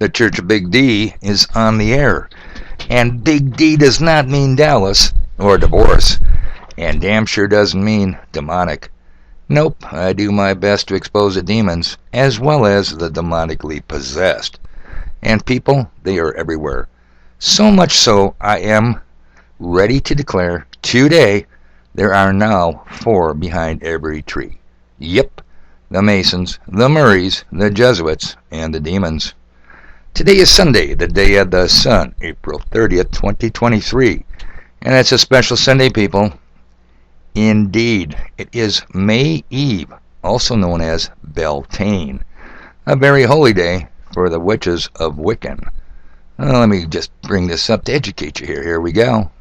The Church of Big D is on the air. And Big D does not mean Dallas or divorce. And damn sure doesn't mean demonic. Nope, I do my best to expose the demons as well as the demonically possessed. And people, they are everywhere. So much so, I am ready to declare today there are now 4 behind every tree. Yep, the Masons, the Murrays, the Jesuits, and the demons. Today is Sunday, the day of the sun, April 30th, 2023. And it's a special Sunday, people. Indeed, it is May Eve, also known as Beltane, a very holy day for the witches of Wiccan. Well, let me just bring this up to educate you here. Here we go.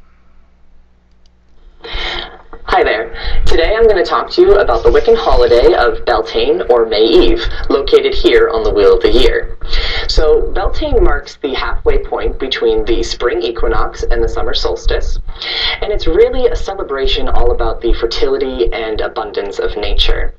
Hi there. Today I'm going to talk to you about the Wiccan holiday of Beltane, or May Eve, located here on the Wheel of the Year. So, Beltane marks the halfway point between the spring equinox and the summer solstice, and it's really a celebration all about the fertility and abundance of nature.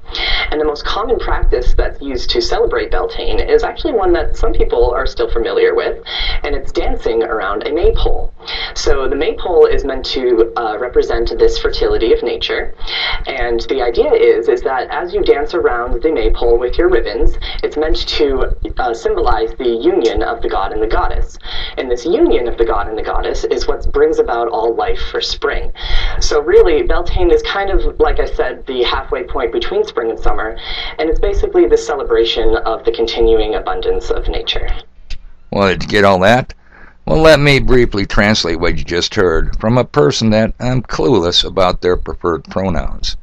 And the most common practice that's used to celebrate Beltane is actually one that some people are still familiar with, and it's dancing around a maypole. So, the maypole is meant to represent this fertility of nature, and the idea is that as you dance around the maypole with your ribbons, it's meant to symbolize the union of the god and the goddess. And this union of the god and the goddess is what brings about all life for spring. So really, Beltane is kind of, like I said, the halfway point between spring and summer, and it's basically the celebration of the continuing abundance of nature. Well, did you get all that? Well, let me briefly translate what you just heard from a person that I'm clueless about their preferred pronouns.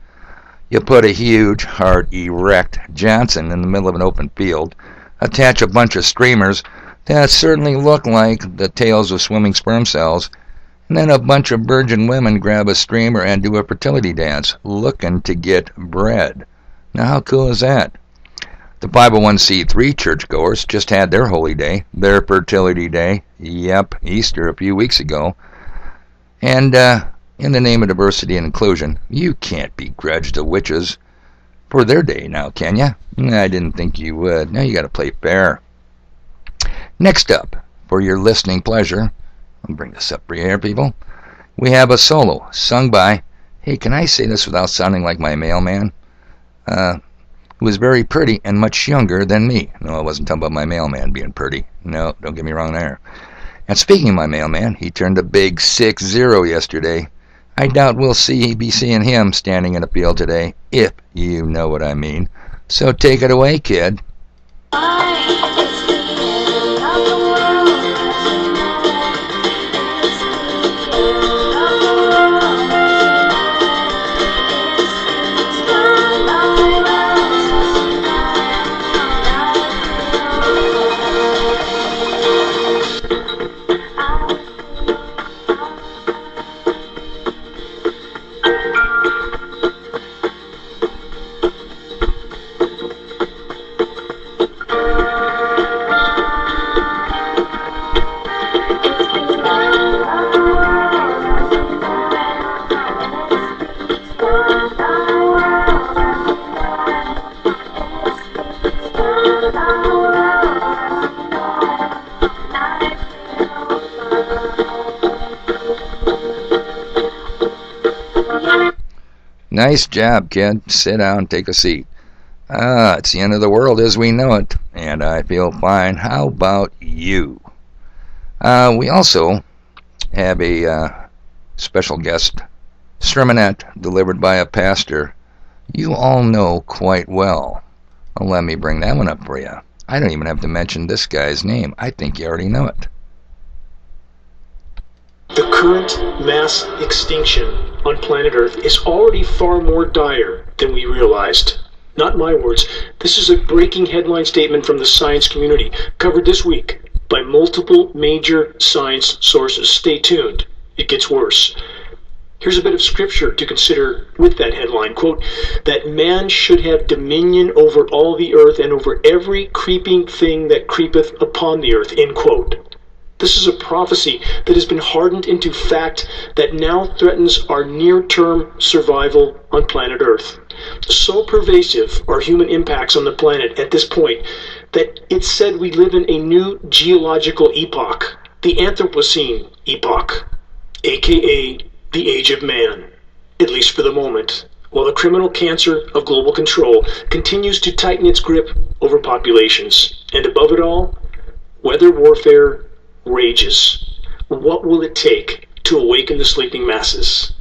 You put a huge, hard, erect Johnson in the middle of an open field, attach a bunch of streamers that certainly look like the tails of swimming sperm cells, and then a bunch of virgin women grab a streamer and do a fertility dance, looking to get bread. Now, how cool is that? The 501c3 churchgoers just had their holy day, their fertility day, yep, Easter a few weeks ago. And in the name of diversity and inclusion, you can't begrudge the witches for their day now, can ya? I didn't think you would. Now you gotta play fair. Next up, for your listening pleasure, I'll bring this up for you here, people. We have a solo sung by, hey, can I say this without sounding like my mailman? Who was very pretty and much younger than me. No, I wasn't talking about my mailman being pretty. No, don't get me wrong there. And speaking of my mailman, he turned a big 6-0 yesterday. I doubt we'll be seeing him standing in a field today, if you know what I mean. So take it away, kid. Nice job, kid. Sit down, take a seat. It's the end of the world as we know it, and I feel fine. How about you? We also have a special guest sermonette delivered by a pastor you all know quite well. Well, let me bring that one up for you. I don't even have to mention this guy's name. I think you already know it. The current mass extinction on planet Earth is already far more dire than we realized. Not my words. This is a breaking headline statement from the science community, covered this week by multiple major science sources. Stay tuned. It gets worse. Here's a bit of scripture to consider with that headline. Quote, that man should have dominion over all the earth and over every creeping thing that creepeth upon the earth. End quote. This is a prophecy that has been hardened into fact that now threatens our near-term survival on planet Earth. So pervasive are human impacts on the planet at this point that it said we live in a new geological epoch, the Anthropocene epoch, aka the age of man, at least for the moment, while the criminal cancer of global control continues to tighten its grip over populations. And above it all, weather warfare rages. What will it take to awaken the sleeping masses?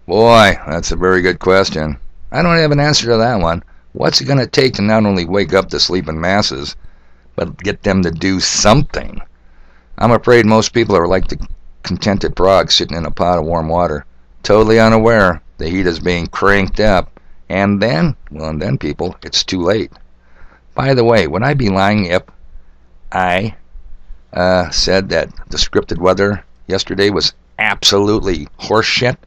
Boy, that's a very good question. I don't have an answer to that one. What's it going to take to not only wake up the sleeping masses, but get them to do something? I'm afraid most people are like the contented frog sitting in a pot of warm water, totally unaware the heat is being cranked up, and then people, it's too late. By the way, would I be lying if I said that the scripted weather yesterday was absolutely horseshit?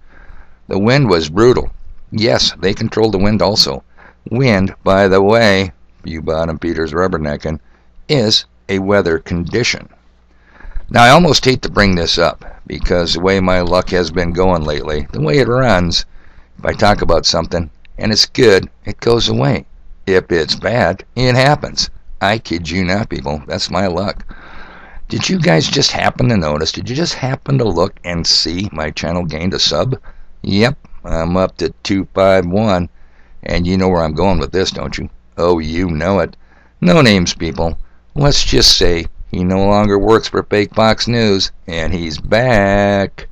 The wind was brutal. Yes, they controlled the wind also. Wind, by the way, you bottom feeders rubbernecking, is a weather condition. Now, I almost hate to bring this up, because the way my luck has been going lately, the way it runs, if I talk about something and it's good, it goes away. If it's bad, it happens. I kid you not, people. That's my luck. Did you guys just happen to notice? Did you just happen to look and see my channel gained a sub? Yep, I'm up to 251. And you know where I'm going with this, don't you? Oh, you know it. No names, people. Let's just say he no longer works for Fake Fox News, and he's back.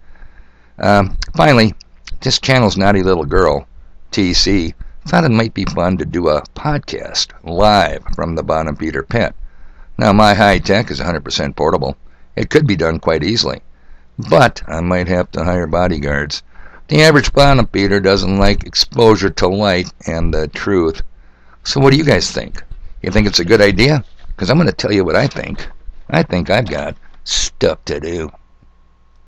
Finally, this channel's naughty little girl, TC, thought it might be fun to do a podcast live from the bottom feeder pit. Now, my high tech is 100% portable. It could be done quite easily, but I might have to hire bodyguards. The average bottom feeder doesn't like exposure to light and the truth. So what do you guys think? You think it's a good idea? Because I'm going to tell you what I think. I think I've got stuff to do.